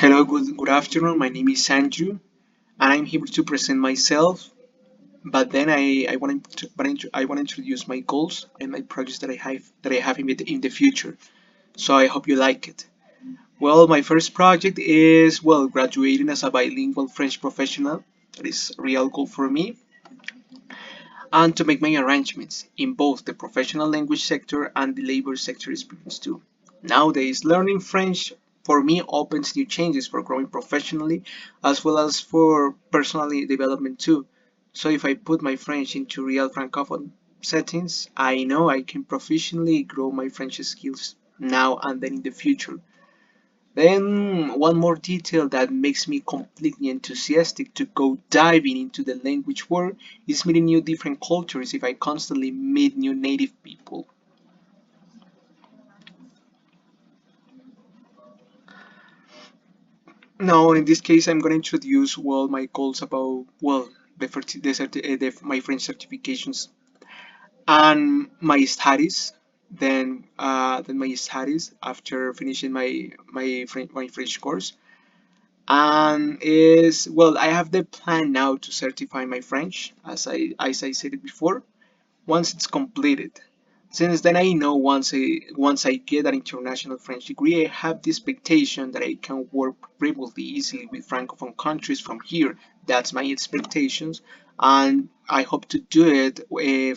Hello, good afternoon. My name is Andrew, and I'm here to present myself. But then I want to introduce my goals and my projects that I have in the future. So I hope you like it. Well, my first project is graduating as a bilingual French professional. That is a real goal for me, and to make my arrangements in both the professional language sector and the labor sector experience too. Nowadays, learning French for me opens new changes for growing professionally as well as for personal development too. So if I put my French into real francophone settings, I know I can proficiently grow my French skills now and then in the future. Then one more detail that makes me completely enthusiastic to go diving into the language world is meeting new different cultures if I constantly meet new native people. Now, in this case, I'm going to introduce my goals about my French certifications and my studies. Then my studies after finishing my French course. And is I have the plan now to certify my French as I said it before once it's completed. Since then I know once I get an international French degree, I have the expectation that I can work remotely easily with francophone countries from here. That's my expectations, and I hope to do it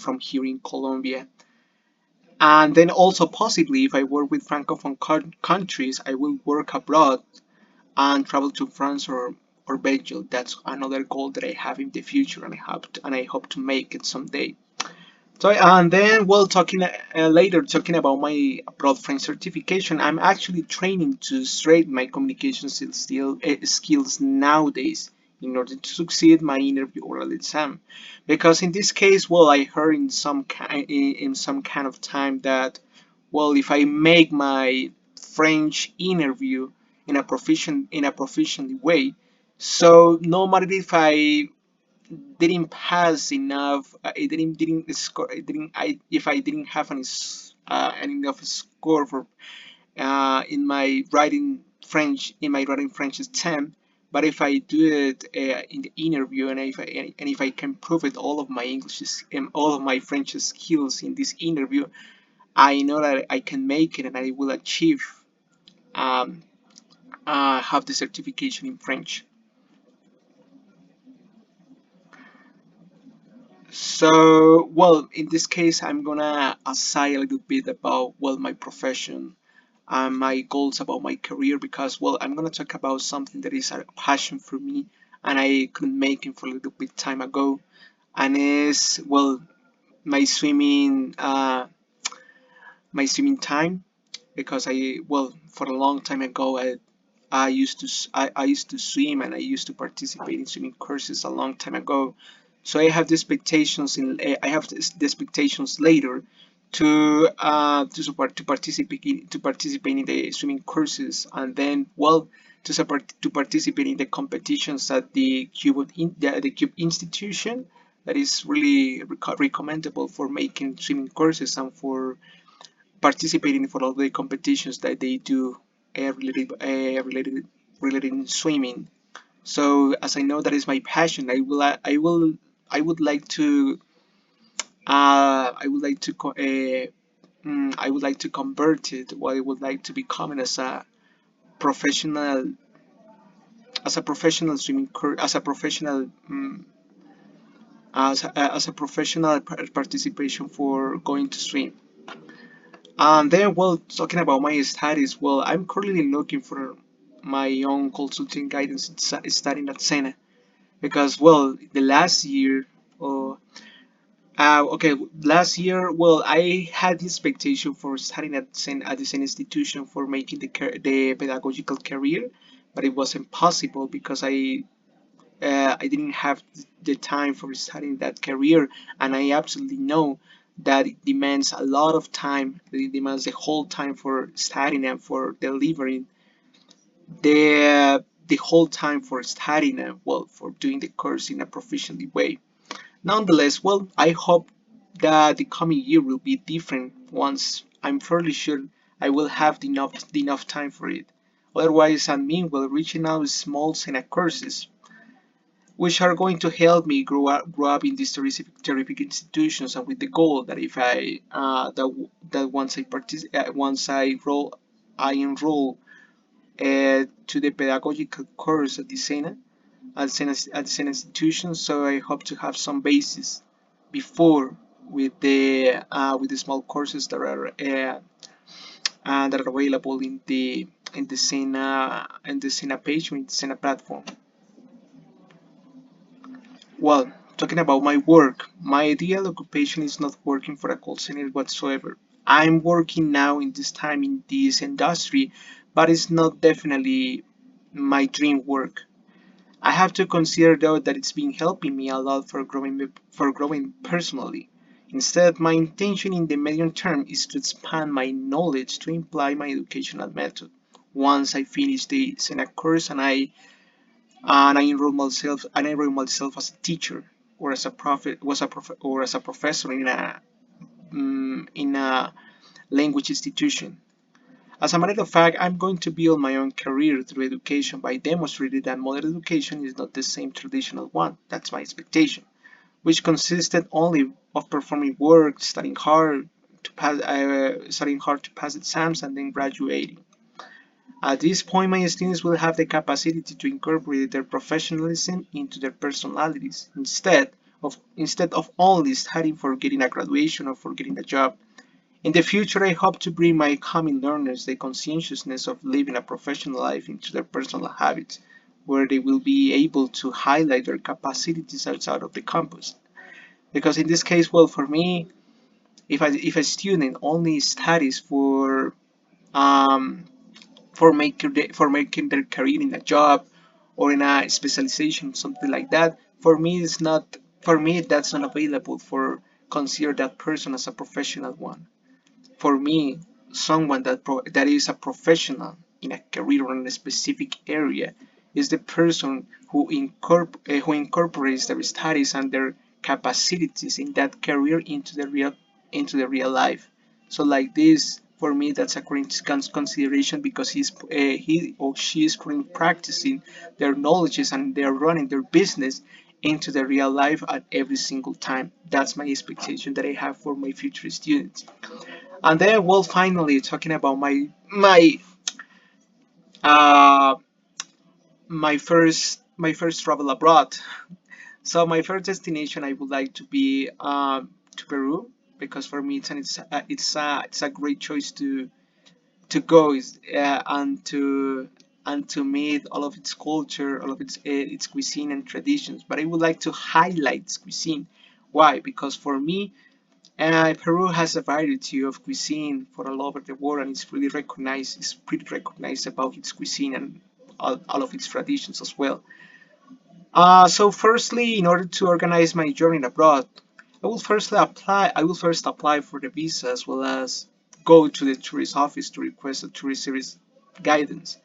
from here in Colombia. And then also possibly if I work with francophone countries, I will work abroad and travel to France or Belgium. That's another goal that I have in the future, and I hope to make it someday. So and then talking later talking about my abroad French certification, I'm actually training to straighten my communication skills nowadays in order to succeed my interview oral exam. Because in this case, I heard in some kind of time that if I make my French interview in a proficient way, so no matter if I didn't pass enough. I didn't score. I didn't. I if I didn't have an enough score for in my writing French exam. But if I do it in the interview, and if I can prove it all of my all of my French skills in this interview, I know that I can make it and I will achieve um, have the certification in French. So, in this case, I'm gonna aside a little bit about, my profession and my goals about my career because, I'm gonna talk about something that is a passion for me and I couldn't make it for a little bit time ago, and is, my swimming time because for a long time ago, I used to swim and I used to participate in swimming courses a long time ago. So I have the expectations later to participate in the swimming courses, and then to participate in the competitions at the Cube institution that is really recommendable for making swimming courses and for participating for all the competitions that they do related in swimming. So as I know that is my passion, I would like to I would like to convert it. I would like to become professional as a professional swimming as a professional as a professional participation for going to swim. And then, talking about my studies, I'm currently looking for my own consulting guidance studying at Sena because, the last year, uh, last year, I had the expectation for studying at the same institution for making the pedagogical career, but it wasn't possible because I didn't have the time for studying that career, and I absolutely know that it demands a lot of time. It demands the whole time for studying and for delivering the whole time for studying and for doing the course in a proficiently way. Nonetheless, I hope that the coming year will be different once I'm fairly sure I will have enough time for it. Otherwise, and meanwhile, reaching out small Sena courses, which are going to help me grow up in these terrific institutions, and with the goal that if I that once I enroll to the pedagogical course at the Sena institution, so I hope to have some basis before with the small courses that are available in the Sena page or in the Sena platform. Well, talking about my work, my ideal occupation is not working for a call center whatsoever. I'm working now in this time in this industry, but it's not definitely my dream work. I have to consider though that it's been helping me a lot for growing personally. Instead, my intention in the medium term is to expand my knowledge to imply my educational method. Once I finish the Sena course and I enroll myself as a teacher or as a prophet was a prof, or as a professor in a language institution. As a matter of fact, I'm going to build my own career through education by demonstrating that modern education is not the same traditional one. That's my expectation, which consisted only of performing work, studying hard to pass exams, and then graduating. At this point, my students will have the capacity to incorporate their professionalism into their personalities instead of only studying for getting a graduation or for getting a job. In the future, I hope to bring my coming learners the conscientiousness of living a professional life into their personal habits, where they will be able to highlight their capacities outside of the campus. Because in this case, well, for me, if a student only studies um, for making their career in a job or in a specialization, something like that, for me that's not available for consider that person as a professional one. For me, someone that is a professional in a career or in a specific area is the person who incorporates their studies and their capabilities in that career into the real life. So like this, for me, that's a great consideration because he or she is currently practicing their knowledges and they're running their business into the real life at every single time. That's my expectation that I have for my future students. And then, well, finally talking about uh, my first travel abroad. So my first destination, I would like to be to Peru because for me it's a great choice to go and to meet all of its culture, all of its cuisine and traditions. But I would like to highlight its cuisine. Why? Because for me, Peru has a variety of cuisine for all over the world, and it's really recognized. It's pretty recognized about its cuisine and all of its traditions as well. So, firstly, in order to organize my journey abroad, I will first apply for the visa as well as go to the tourist office to request a tourist service guidance,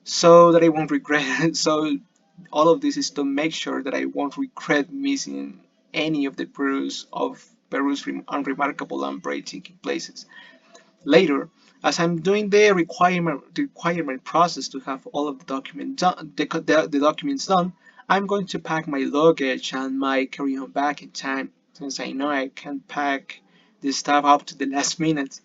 so that I won't regret. So, all of this is to make sure that I won't regret missing any of the Peru's unremarkable and breathtaking places. Later, as I'm doing the requirement process to have all of the documents done, I'm going to pack my luggage and my carry-on bag in time, since I know I can't pack this stuff up to the last minute.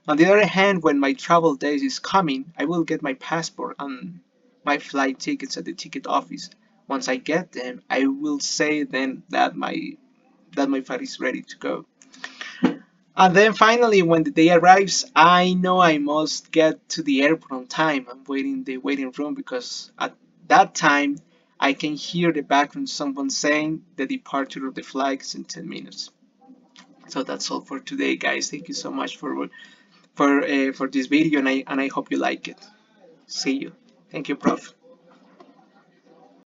On the other hand, when my travel days is coming, I will get my passport and my flight tickets at the ticket office. Once I get them, I will say then that my flight is ready to go. And then finally, when the day arrives, I know I must get to the airport on time and wait in the waiting room because at that time I can hear the background someone saying the departure of the flight is in 10 minutes. So that's all for today, guys. Thank you so much for this video, and I hope you like it. See you. Thank you, Prof.